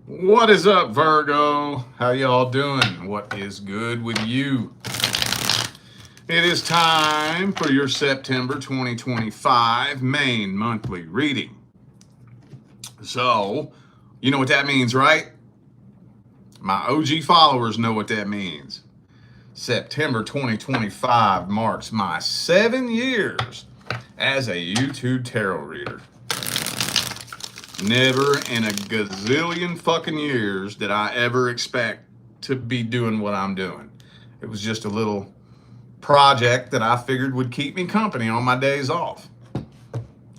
What is up, Virgo? How y'all doing? What is good with you? It is time for your September 2025 main monthly reading. So, you know what that means, right? My OG followers know what that means. September 2025 marks my 7 years as a YouTube tarot reader. Never in a gazillion fucking years did I ever expect to be doing what I'm doing. It was just a little project that I figured would keep me company on my days off.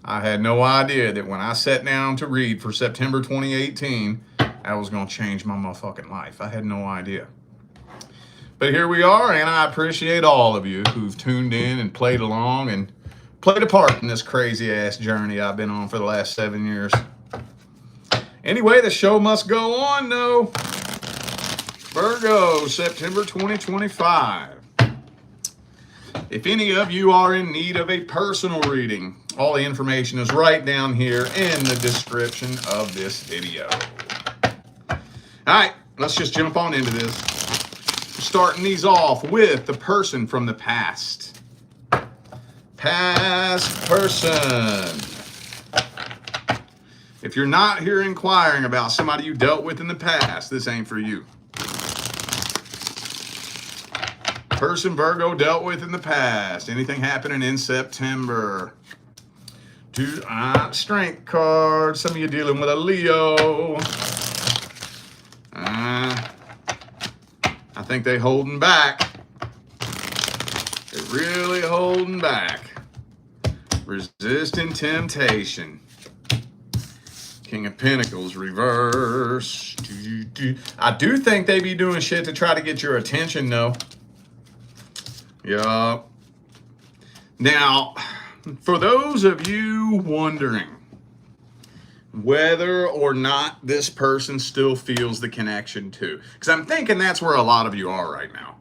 I had no idea that when I sat down to read for September 2018, I was going to change my motherfucking life. I had no idea. But here we are, and I appreciate all of you who've tuned in and played along and played a part in this crazy ass journey I've been on for the last 7 years. Anyway, the show must go on, though. Virgo, September 2025. If any of you are in need of a personal reading, all the information is right down here in the description of this video. All right, let's just jump on into this. Starting these off with the person from the past. Past person. If you're not here inquiring about somebody you dealt with in the past, this ain't for you. Person Virgo dealt with in the past. Anything happening in September? Two strength cards. Some of you dealing with a Leo. I think they holding back. They're really holding back. Resisting temptation. King of Pentacles reverse. I do think they be doing shit to try to get your attention, though. Yeah. Now, for those of you wondering whether or not this person still feels the connection too, because I'm thinking that's where a lot of you are right now.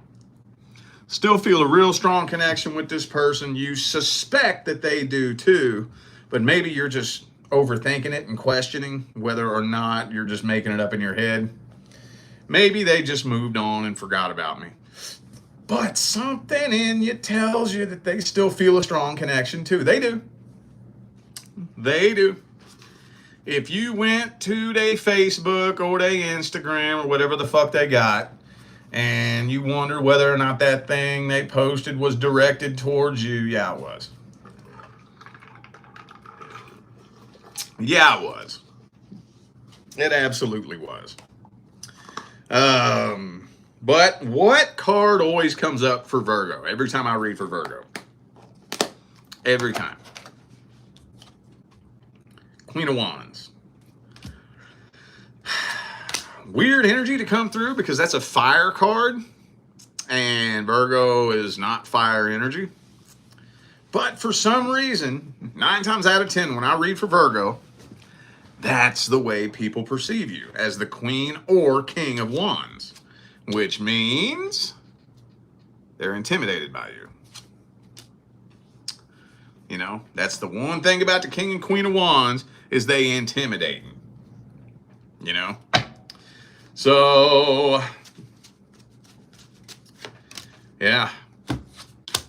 Still feel a real strong connection with this person. You suspect that they do too, but maybe you're just overthinking it and questioning whether or not you're just making it up in your head. Maybe they just moved on and forgot about me. But something in you tells you that they still feel a strong connection too. They do. They do. If you went to their Facebook or their Instagram or whatever the fuck they got, and you wonder whether or not that thing they posted was directed towards you, yeah, it was. Yeah, it was. It absolutely was. But what card always comes up for Virgo every time I read for Virgo? Every time. Queen of Wands. Weird energy to come through because that's a fire card. And Virgo is not fire energy. But for some reason, 9 times out of 10, when I read for Virgo, that's the way people perceive you, as the Queen or King of Wands, which means they're intimidated by you. You know, that's the one thing about the King and Queen of Wands is they intimidate. You know? So, yeah.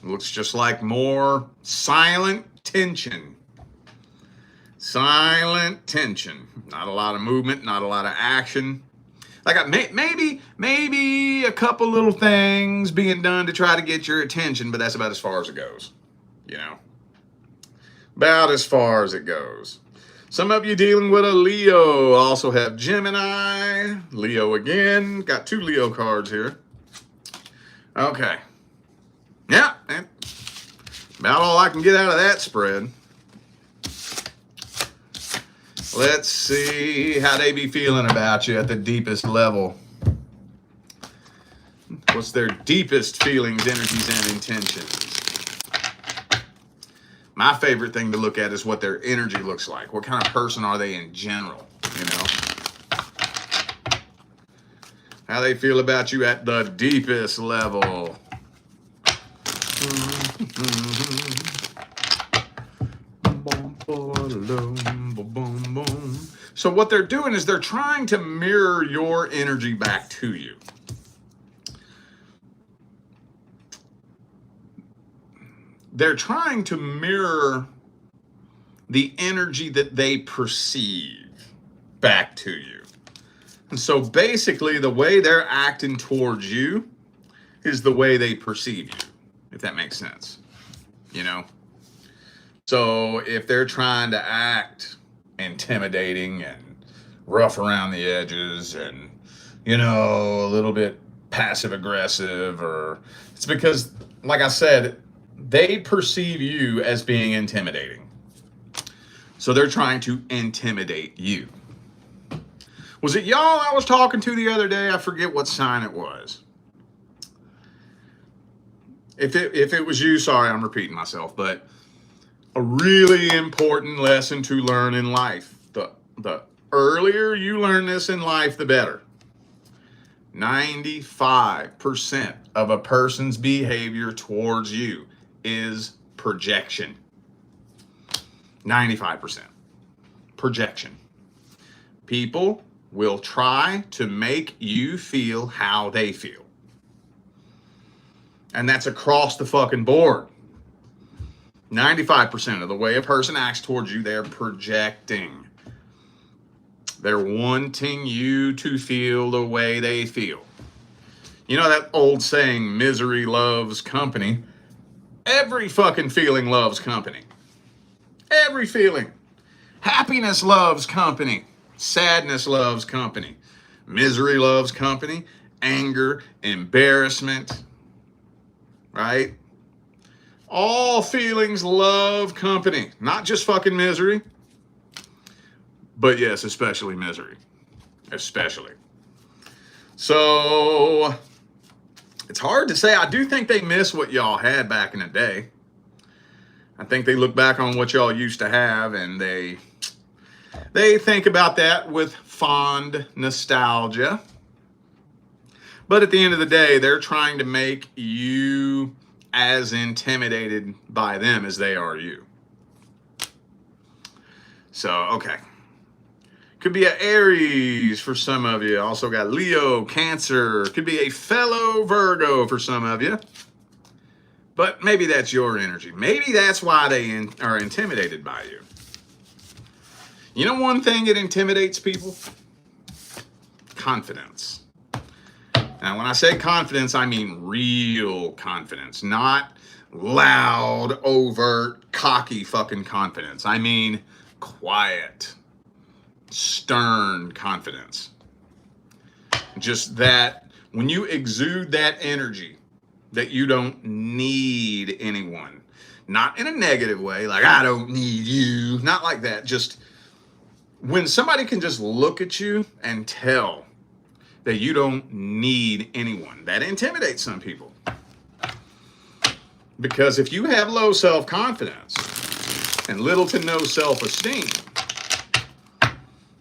Looks just like more silent tension. Silent tension. Not a lot of movement, not a lot of action. Like maybe a couple little things being done to try to get your attention, but that's about as far as it goes. You know? About as far as it goes. Some of you dealing with a Leo also have Gemini. Leo again. Got 2 Leo cards here. Okay. Yeah. About all I can get out of that spread. Let's see how they be feeling about you at the deepest level. What's their deepest feelings, energies, and intentions? My favorite thing to look at is what their energy looks like. What kind of person are they in general, you know? How they feel about you at the deepest level. So what they're doing is they're trying to mirror your energy back to you. They're trying to mirror the energy that they perceive back to you. And so basically the way they're acting towards you is the way they perceive you, if that makes sense. You know? So if they're trying to act intimidating and rough around the edges and, you know, a little bit passive aggressive, or it's because, like I said, they perceive you as being intimidating. So they're trying to intimidate you. Was it y'all I was talking to the other day? I forget what sign it was. If it was you, sorry, I'm repeating myself, but a really important lesson to learn in life. The earlier you learn this in life, the better. 95% of a person's behavior towards you is projection. 95%. Projection. People will try to make you feel how they feel. And that's across the fucking board. 95% of the way a person acts towards you, they're projecting. They're wanting you to feel the way they feel. You know that old saying, misery loves company? Every fucking feeling loves company. Every feeling. Happiness loves company. Sadness loves company. Misery loves company. Anger, embarrassment, right? All feelings love company. Not just fucking misery. But yes, especially misery. Especially. So, it's hard to say. I do think they miss what y'all had back in the day. I think they look back on what y'all used to have and they think about that with fond nostalgia. But at the end of the day, they're trying to make you as intimidated by them as they are you. So, okay. Could be an Aries for some of you. Also got Leo, Cancer. Could be a fellow Virgo for some of you. But maybe that's your energy. Maybe that's why they are intimidated by you. You know one thing that intimidates people? Confidence. Now, when I say confidence, I mean real confidence. Not loud, overt, cocky fucking confidence. I mean quiet, stern confidence. Just that when you exude that energy, that you don't need anyone. Not in a negative way, like I don't need you. Not like that. Just when somebody can just look at you and tell that you don't need anyone, that intimidates some people. Because if you have low self-confidence and little to no self-esteem,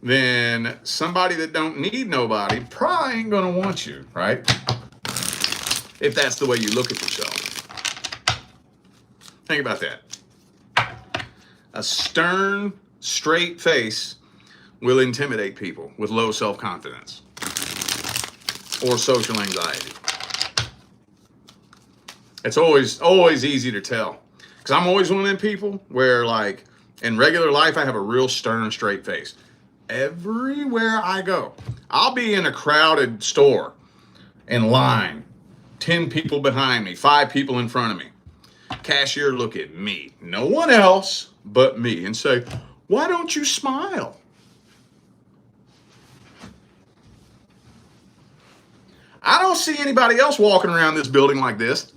then somebody that don't need nobody probably ain't gonna want you, right? If that's the way you look at yourself. Think about that. A stern, straight face will intimidate people with low self-confidence or social anxiety. It's always easy to tell. Because I'm always one of them people where, like, in regular life, I have a real stern, straight face. Everywhere I go, I'll be in a crowded store, in line, 10 people behind me, 5 people in front of me. Cashier look at me, no one else but me, and say, why don't you smile? I don't see anybody else walking around this building like this.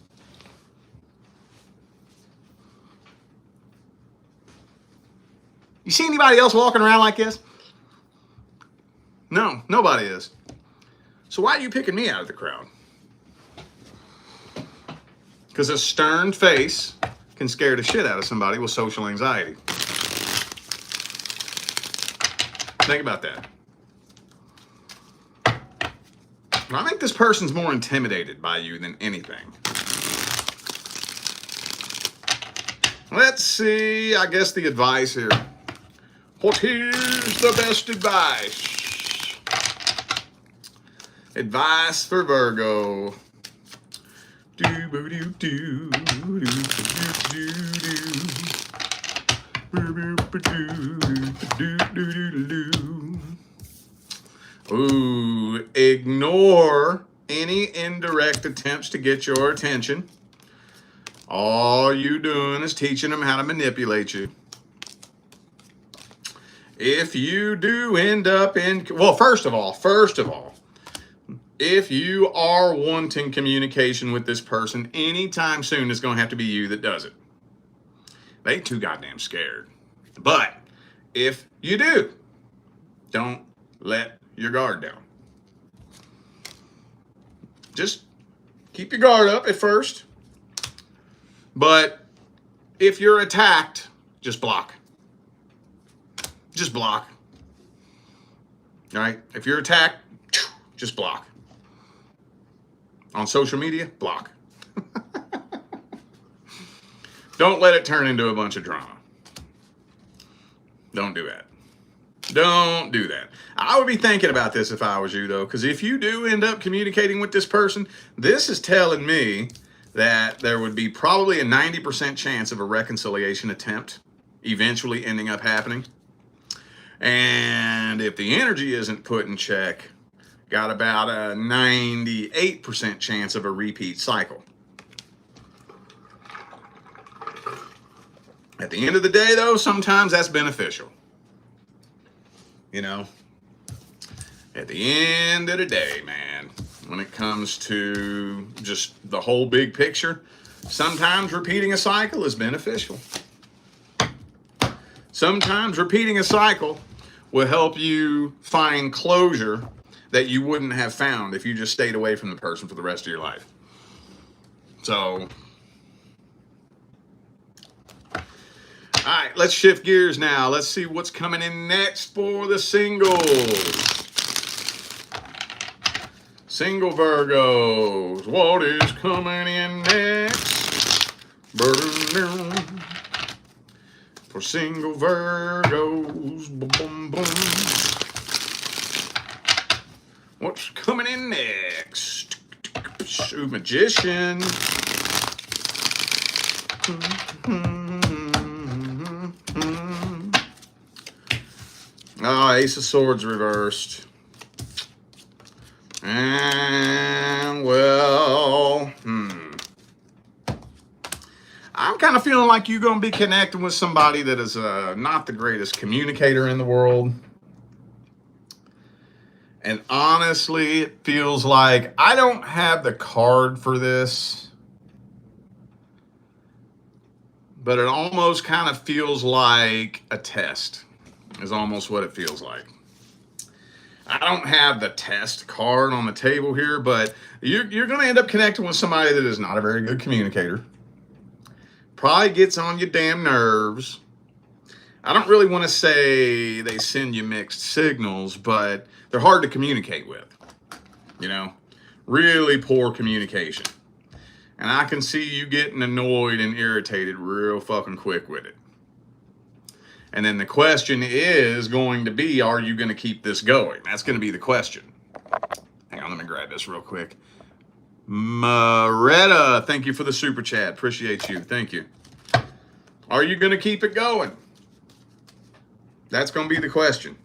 You see anybody else walking around like this? No, nobody is. So why are you picking me out of the crowd? Because a stern face can scare the shit out of somebody with social anxiety. Think about that. I think this person's more intimidated by you than anything. Let's see, I guess the advice here. What is the best advice? Advice for Virgo. Ooh, ignore any indirect attempts to get your attention. All you doing is teaching them how to manipulate you. If you do end up in, well, first of all, if you are wanting communication with this person anytime soon, it's going to have to be you that does it. They ain't too goddamn scared. But if you do, don't let your guard down. Just keep your guard up at first. But if you're attacked, just block. Just block. All right? If you're attacked, just block. On social media, block. Don't let it turn into a bunch of drama. Don't do that. Don't do that. I would be thinking about this if I was you, though, because if you do end up communicating with this person, this is telling me that there would be probably a 90% chance of a reconciliation attempt eventually ending up happening. And if the energy isn't put in check, got about a 98% chance of a repeat cycle. At the end of the day, though, sometimes that's beneficial. You know, at the end of the day, man, when it comes to just the whole big picture, sometimes repeating a cycle is beneficial. Sometimes repeating a cycle will help you find closure that you wouldn't have found if you just stayed away from the person for the rest of your life. So, all right, let's shift gears now. Let's see what's coming in next for the singles. Single Virgos, what is coming in next? For single Virgos, boom, boom. What's coming in next? Ooh, Magician. Oh, Ace of Swords reversed. And, well, I'm kind of feeling like you're going to be connecting with somebody that is not the greatest communicator in the world. And honestly, it feels like I don't have the card for this, but it almost kind of feels like a test is almost what it feels like. I don't have the test card on the table here, but you're going to end up connecting with somebody that is not a very good communicator. Probably gets on your damn nerves. I don't really want to say they send you mixed signals, but they're hard to communicate with. You know, really poor communication. And I can see you getting annoyed and irritated real fucking quick with it. And then the question is going to be, are you going to keep this going? That's going to be the question. Hang on, let me grab this real quick. Maretta, thank you for the super chat. Appreciate you. Thank you. Are you going to keep it going? That's going to be the question.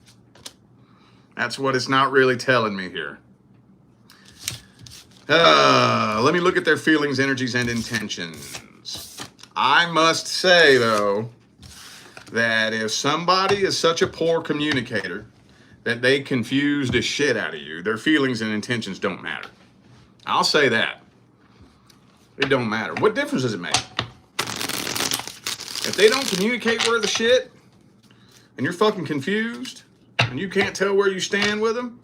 That's what it's not really telling me here. Let me look at their feelings, energies, and intentions. I must say, though, that if somebody is such a poor communicator that they confuse the shit out of you, their feelings and intentions don't matter. I'll say that. It don't matter. What difference does it make? If they don't communicate worth of shit, and you're fucking confused, and you can't tell where you stand with them,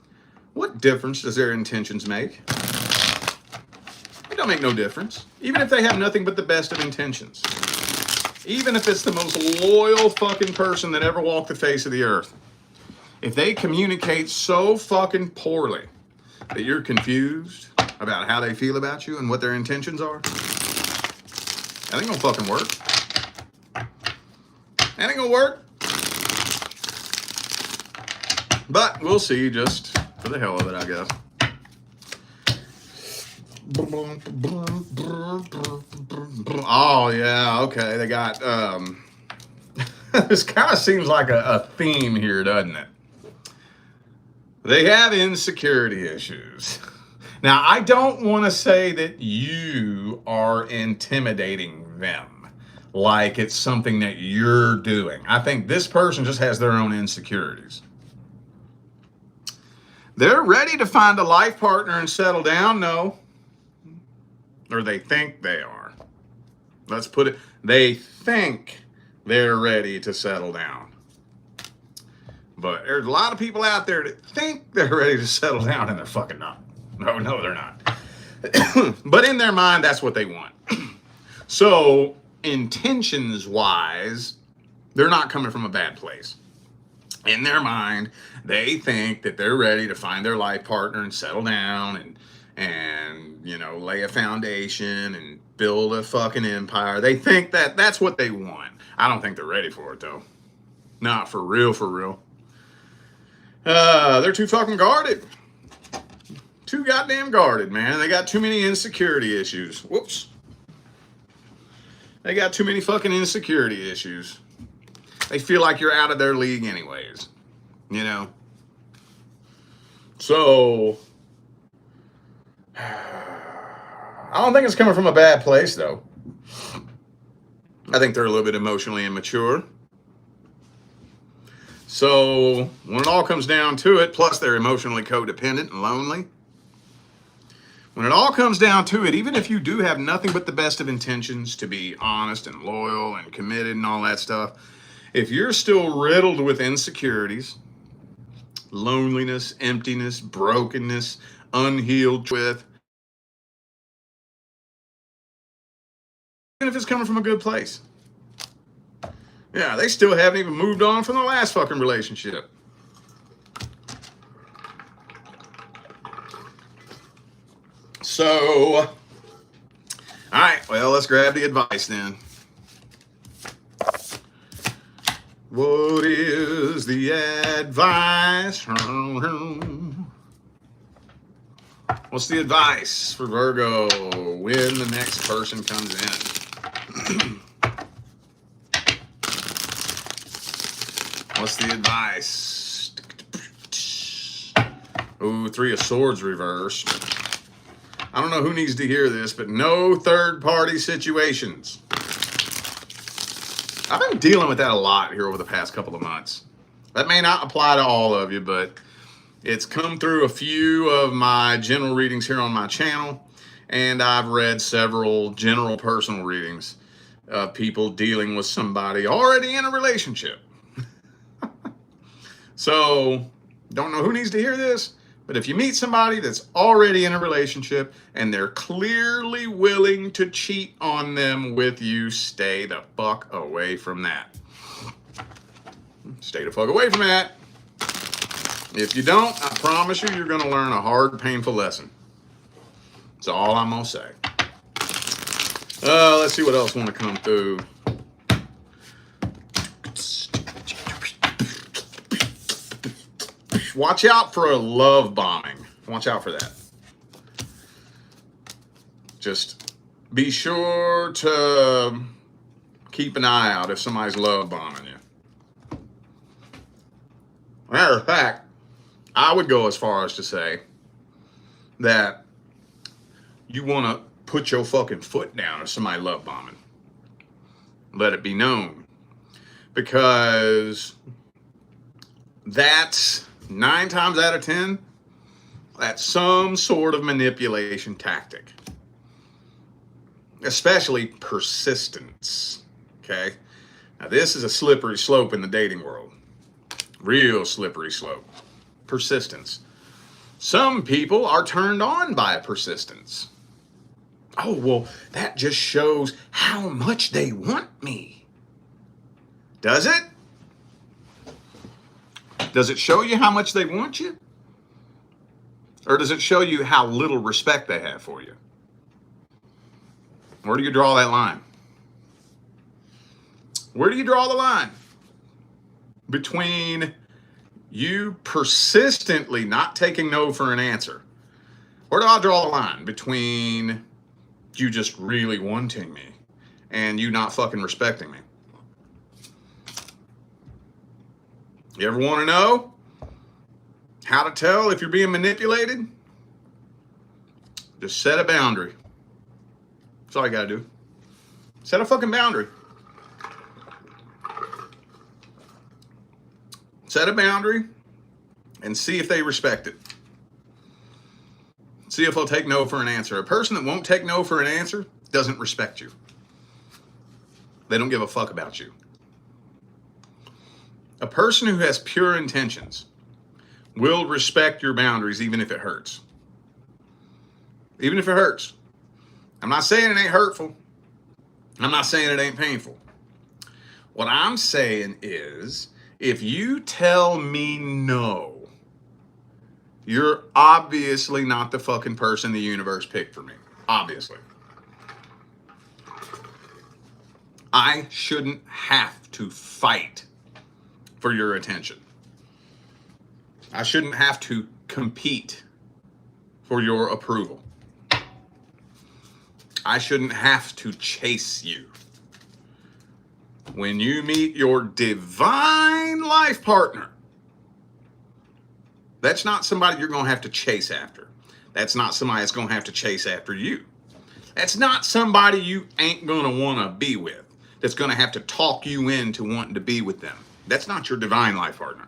what difference does their intentions make? It don't make no difference. Even if they have nothing but the best of intentions. Even if it's the most loyal fucking person that ever walked the face of the earth. If they communicate so fucking poorly that you're confused about how they feel about you and what their intentions are, that ain't gonna fucking work. That ain't gonna work. But we'll see, just for the hell of it, I guess. Oh, yeah, okay. They got, this kind of seems like a theme here, doesn't it? They have insecurity issues. Now, I don't want to say that you are intimidating them like it's something that you're doing. I think this person just has their own insecurities. They're ready to find a life partner and settle down, no. Or they think they are. Let's put it, they think they're ready to settle down. But there's a lot of people out there that think they're ready to settle down and they're fucking not. No, they're not. But in their mind, that's what they want. So, intentions-wise, they're not coming from a bad place. In their mind, they think that they're ready to find their life partner and settle down and you know, lay a foundation and build a fucking empire. They think that that's what they want. I don't think they're ready for it, though. Not for real, for real. They're too fucking guarded. Too goddamn guarded, man. They got too many insecurity issues. Whoops. They got too many fucking insecurity issues. They feel like you're out of their league anyways, you know? So, I don't think it's coming from a bad place, though. I think they're a little bit emotionally immature. So, when it all comes down to it, plus they're emotionally codependent and lonely. When it all comes down to it, even if you do have nothing but the best of intentions to be honest and loyal and committed and all that stuff, if you're still riddled with insecurities, loneliness, emptiness, brokenness, unhealed with, even if it's coming from a good place. Yeah, they still haven't even moved on from the last fucking relationship. So, all right, well, let's grab the advice then. What is the advice? What's the advice for Virgo when the next person comes in? What's the advice? Ooh, 3 of Swords reversed. I don't know who needs to hear this, but no third-party situations. I've been dealing with that a lot here over the past couple of months. That may not apply to all of you, but it's come through a few of my general readings here on my channel, and I've read several general personal readings of people dealing with somebody already in a relationship. So, don't know who needs to hear this, but if you meet somebody that's already in a relationship and they're clearly willing to cheat on them with you, stay the fuck away from that. Stay the fuck away from that. If you don't, I promise you, you're going to learn a hard, painful lesson. That's all I'm going to say. Let's see what else want to come through. Watch out for a love bombing. Watch out for that. Just be sure to keep an eye out if somebody's love bombing you. Matter of fact, I would go as far as to say that you want to put your fucking foot down if somebody love bombing. Let it be known. Because that's 9 times out of 10, that's some sort of manipulation tactic. Especially persistence, okay? Now this is a slippery slope in the dating world. Real slippery slope. Persistence. Some people are turned on by persistence. Oh, well, that just shows how much they want me. Does it? Does it show you how much they want you? Or does it show you how little respect they have for you? Where do you draw that line? Where do you draw the line? between you persistently not taking no for an answer? Where do I draw the line between you just really wanting me and you not fucking respecting me? You ever want to know how to tell if you're being manipulated? Just set a boundary. That's all you gotta do. Set a fucking boundary. Set a boundary and see if they respect it. See if they'll take no for an answer. A person that won't take no for an answer doesn't respect you. They don't give a fuck about you. A person who has pure intentions will respect your boundaries even if it hurts. Even if it hurts. I'm not saying it ain't hurtful. I'm not saying it ain't painful. What I'm saying is, if you tell me no, you're obviously not the fucking person the universe picked for me. Obviously. I shouldn't have to fight for your attention. I shouldn't have to compete for your approval. I shouldn't have to chase you. When you meet your divine life partner, that's not somebody you're going to have to chase after. That's not somebody that's going to have to chase after you. That's not somebody you ain't going to want to be with. That's going to have to talk you into wanting to be with them. That's not your divine life partner.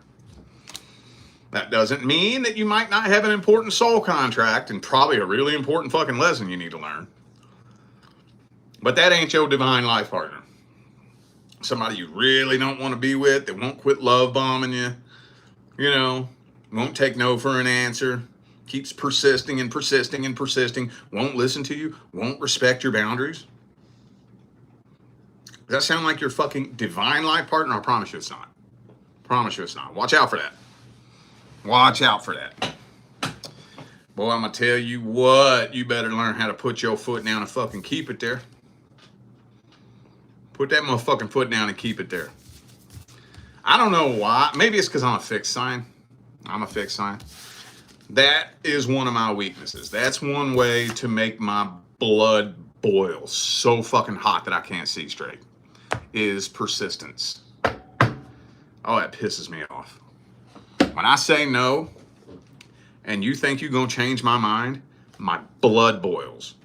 That doesn't mean that you might not have an important soul contract and probably a really important fucking lesson you need to learn. But that ain't your divine life partner. Somebody you really don't want to be with, that won't quit love bombing you, you know, won't take no for an answer, keeps persisting and persisting and persisting, won't listen to you, won't respect your boundaries. Does that sound like your fucking divine life partner? I promise you it's not. Promise you it's not. Watch out for that. Watch out for that. Boy, I'm going to tell you what, you better learn how to put your foot down and fucking keep it there. Put that motherfucking foot down and keep it there. I don't know why. Maybe it's because I'm a fixed sign. I'm a fixed sign. That is one of my weaknesses. That's one way to make my blood boil so fucking hot that I can't see straight. Is persistence. Oh, that pisses me off. When I say no, and you think you're going to change my mind, my blood boils.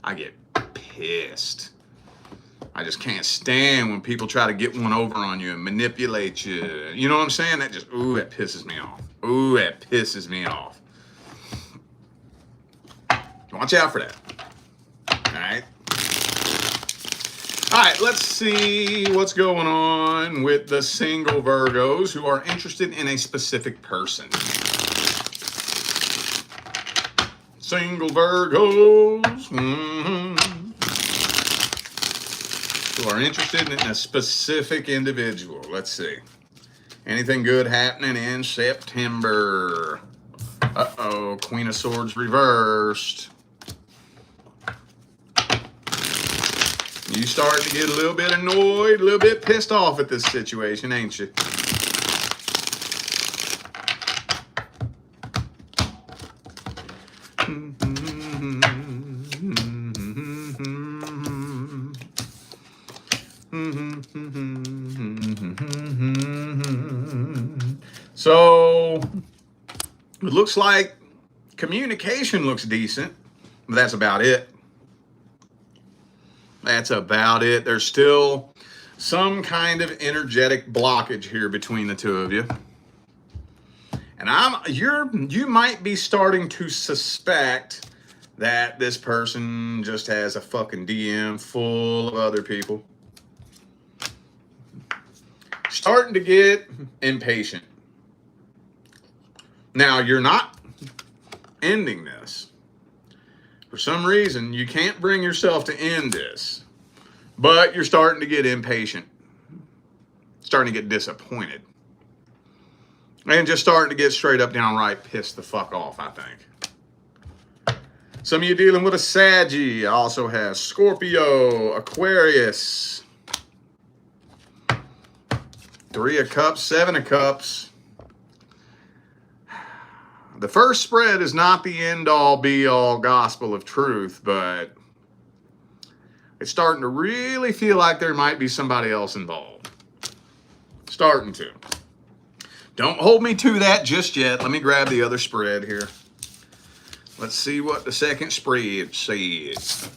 I get pissed. I just can't stand when people try to get one over on you and manipulate you. You know what I'm saying? That just, ooh, that pisses me off. Ooh, that pisses me off. Watch out for that. All right. All right, let's see what's going on with the single Virgos who are interested in a specific person. Single Virgos. Who are interested in a specific individual. Let's see. Anything good happening in September? Uh-oh, Queen of Swords reversed. You starting to get a little bit annoyed, a little bit pissed off at this situation, ain't you? So it looks like communication looks decent, but that's about it. That's about it. There's still some kind of energetic blockage here between the two of you. And you might be starting to suspect that this person just has a fucking DM full of other people. Starting to get impatient. Now, you're not ending this. For some reason, you can't bring yourself to end this. But you're starting to get impatient. Starting to get disappointed. And just starting to get straight up downright pissed the fuck off, I think. Some of you dealing with a Saggy. Also has Scorpio, Aquarius. Three of Cups, Seven of Cups. The first spread is not the end-all, be-all gospel of truth, but it's starting to really feel like there might be somebody else involved. Starting to. Don't hold me to that just yet. Let me grab the other spread here. Let's see what the second spread says.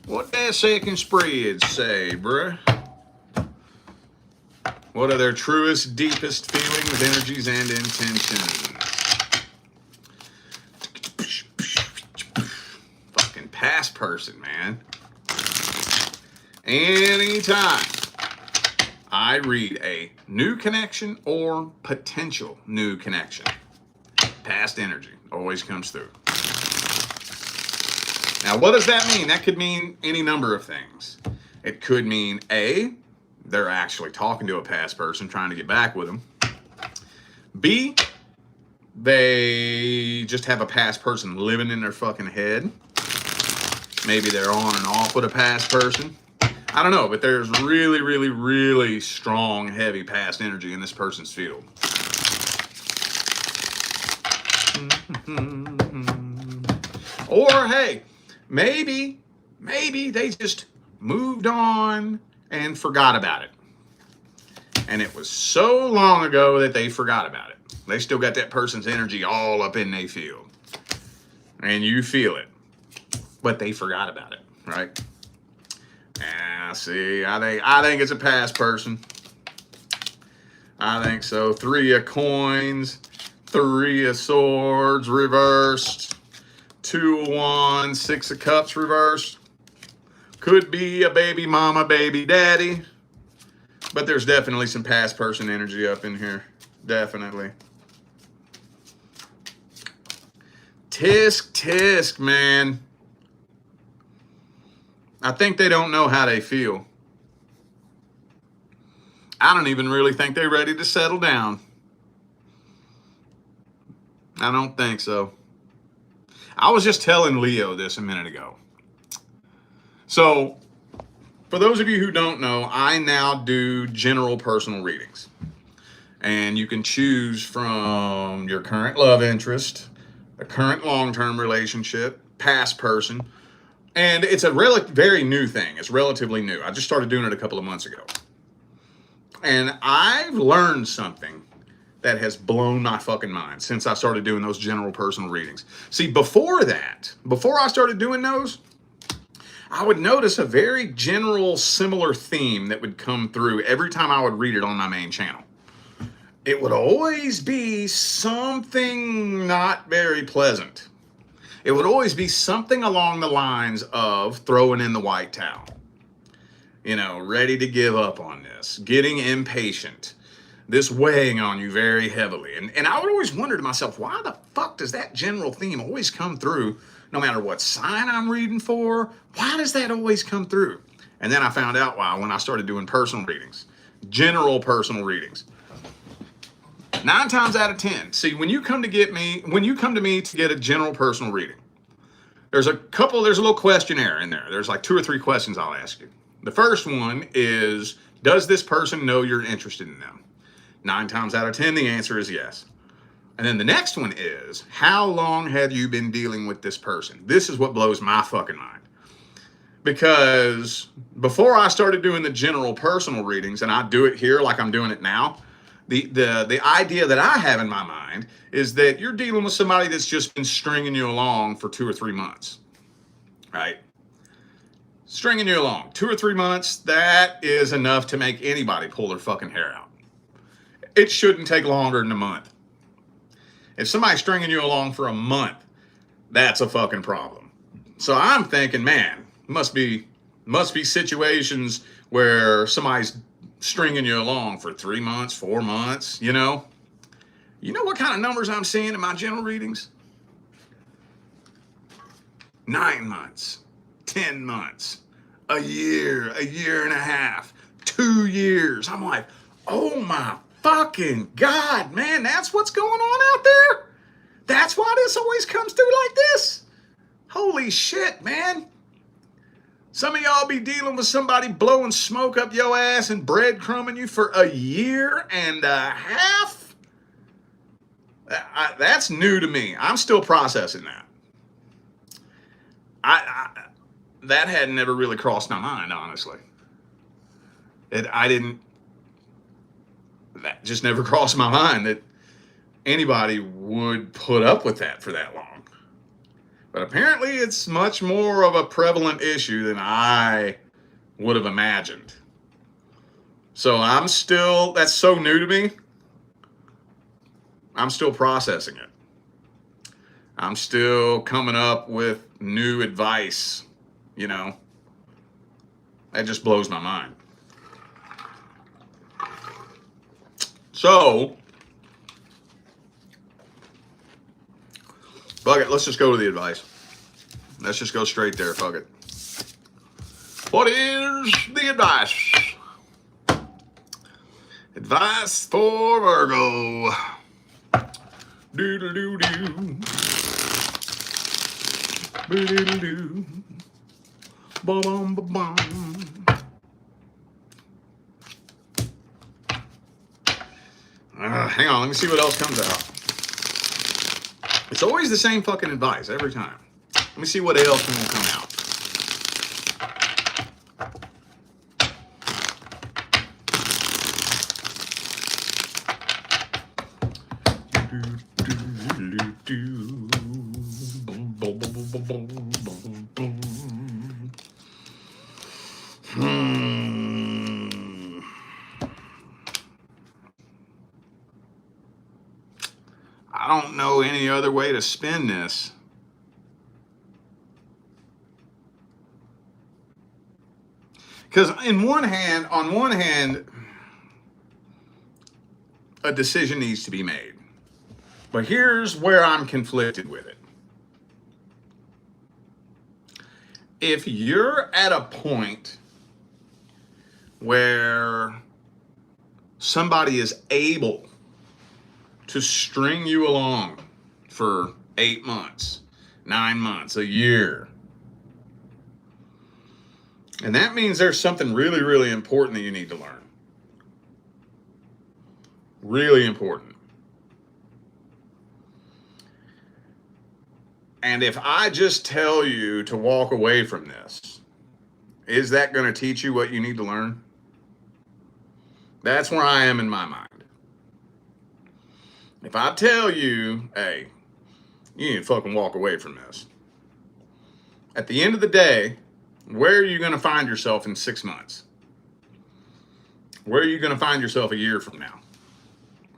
What that second spread say, bruh? What are their truest, deepest feelings, energies, and intentions? Fucking past person, man. Anytime I read a new connection or potential new connection, past energy always comes through. Now, what does that mean? That could mean any number of things. It could mean A, they're actually talking to a past person trying to get back with them. B, they just have a past person living in their fucking head. Maybe they're on and off with a past person. I don't know, but there's really, really, really strong, heavy past energy in this person's field. Or, hey, maybe they just moved on and forgot about it. And it was so long ago that they forgot about it. They still got that person's energy all up in their field. And you feel it. But they forgot about it, right? See, I think it's a past person. I think so. 3 of Coins, 3 of Swords reversed, 2 of Wands, 6 of Cups reversed. Could be a baby mama, baby daddy. But there's definitely some past person energy up in here. Definitely. Tisk, tisk, man. I think they don't know how they feel. I don't even really think they're ready to settle down. I don't think so. I was just telling Leo this a minute ago. So, for those of you who don't know, I now do general personal readings. And you can choose from your current love interest, a current long-term relationship, past person. And it's a very new thing. It's relatively new. I just started doing it a couple of months ago. And I've learned something that has blown my fucking mind since I started doing those general personal readings. See, before that, before I started doing those, I would notice a very general similar theme that would come through every time I would read it on my main channel. It would always be something not very pleasant. It would always be something along the lines of throwing in the white towel. You know, ready to give up on this, getting impatient, this weighing on you very heavily. And I would always wonder to myself, why the fuck does that general theme always come through no matter what sign I'm reading for? Why does that always come through? And then I found out why when I started doing personal readings, general personal readings. 9 times out of 10. See, when you come to me to get a general personal reading, there's a little questionnaire in there. There's like 2 or 3 questions I'll ask you. The first one is, does this person know you're interested in them? 9 times out of 10, the answer is yes. And then the next one is, how long have you been dealing with this person? This is what blows my fucking mind. Because before I started doing the general personal readings, and I do it here like I'm doing it now, the idea that I have in my mind is that you're dealing with somebody that's just been stringing you along for 2 or 3 months, right? Stringing you along 2 or 3 months, that is enough to make anybody pull their fucking hair out. It shouldn't take longer than a month. If somebody's stringing you along for a month, that's a fucking problem. So I'm thinking, man, must be situations where somebody's stringing you along for 3 months, 4 months, you know? You know what kind of numbers I'm seeing in my general readings? 9 months, 10 months, a year and a half, 2 years. I'm like, oh my fucking God, man, that's what's going on out there? That's why this always comes through like this? Holy shit, man. Some of y'all be dealing with somebody blowing smoke up your ass and breadcrumbing you for a year and a half. That's new to me. I'm still processing that. That had never really crossed my mind, honestly. That just never crossed my mind that anybody would put up with that for that long. But apparently it's much more of a prevalent issue than I would have imagined. So that's so new to me. I'm still processing it. I'm still coming up with new advice, That just blows my mind. So, fuck it, let's just go to the advice. Let's just go straight there, fuck it. What is the advice? Advice for Virgo. Doodle-doo-doo. Boodle-doo. Ba-bum-ba-bum. Hang on, let me see what else comes out. It's always the same fucking advice every time. Let me see what else will come out. I don't know any other way to spin this. Because on one hand, a decision needs to be made. But here's where I'm conflicted with it. If you're at a point where somebody is able to string you along for 8 months, 9 months, a year, and that means there's something really, really important that you need to learn. Really important. And if I just tell you to walk away from this, is that going to teach you what you need to learn? That's where I am in my mind. If I tell you, hey, you need to fucking walk away from this, at the end of the day, where are you going to find yourself in 6 months? Where are you going to find yourself a year from now?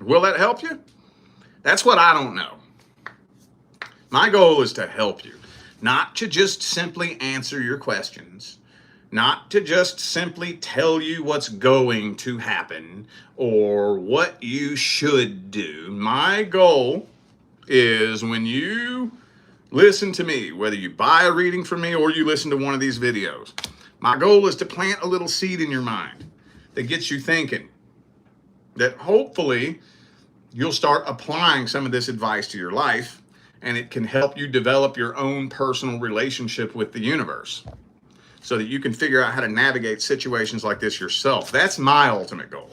Will that help you? That's what I don't know. My goal is to help you, not to just simply answer your questions, not to just simply tell you what's going to happen or what you should do. My goal is when you listen to me, whether you buy a reading from me or you listen to one of these videos, my goal is to plant a little seed in your mind that gets you thinking, that hopefully you'll start applying some of this advice to your life, and it can help you develop your own personal relationship with the universe so that you can figure out how to navigate situations like this yourself. That's my ultimate goal.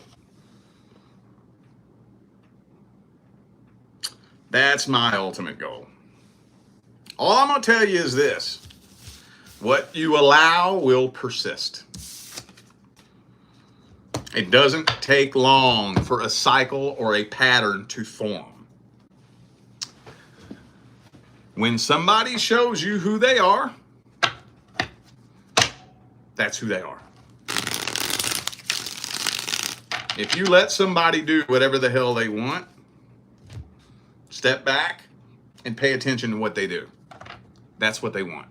That's my ultimate goal. All I'm going to tell you is this: what you allow will persist. It doesn't take long for a cycle or a pattern to form. When somebody shows you who they are, that's who they are. If you let somebody do whatever the hell they want, step back and pay attention to what they do. That's what they want.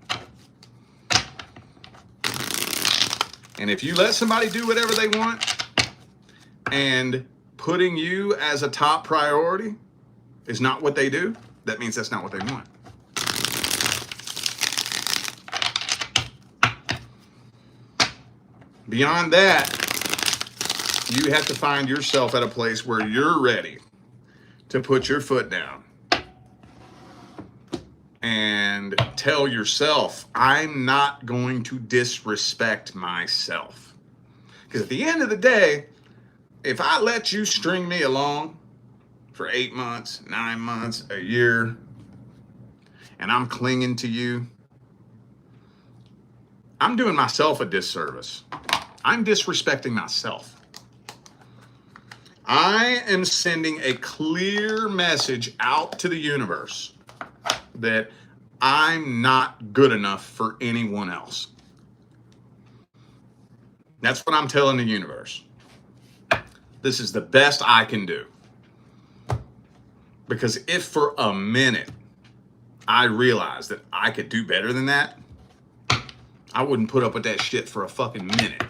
And if you let somebody do whatever they want, and putting you as a top priority is not what they do, that means that's not what they want. Beyond that, you have to find yourself at a place where you're ready to put your foot down and tell yourself, I'm not going to disrespect myself. Because at the end of the day, if I let you string me along for 8 months, 9 months, a year, and I'm clinging to you, I'm doing myself a disservice. I'm disrespecting myself. I am sending a clear message out to the universe that I'm not good enough for anyone else. That's what I'm telling the universe. This is the best I can do. Because if for a minute I realized that I could do better than that, I wouldn't put up with that shit for a fucking minute.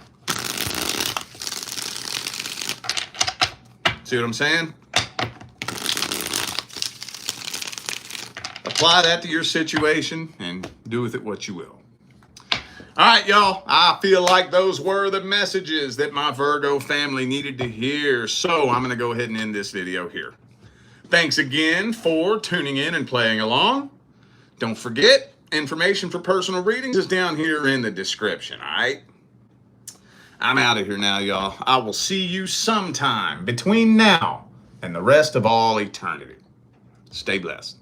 See what I'm saying? Apply that to your situation and do with it what you will. All right, y'all. I feel like those were the messages that my Virgo family needed to hear. So I'm going to go ahead and end this video here. Thanks again for tuning in and playing along. Don't forget, information for personal readings is down here in the description, all right? I'm out of here now, y'all. I will see you sometime between now and the rest of all eternity. Stay blessed.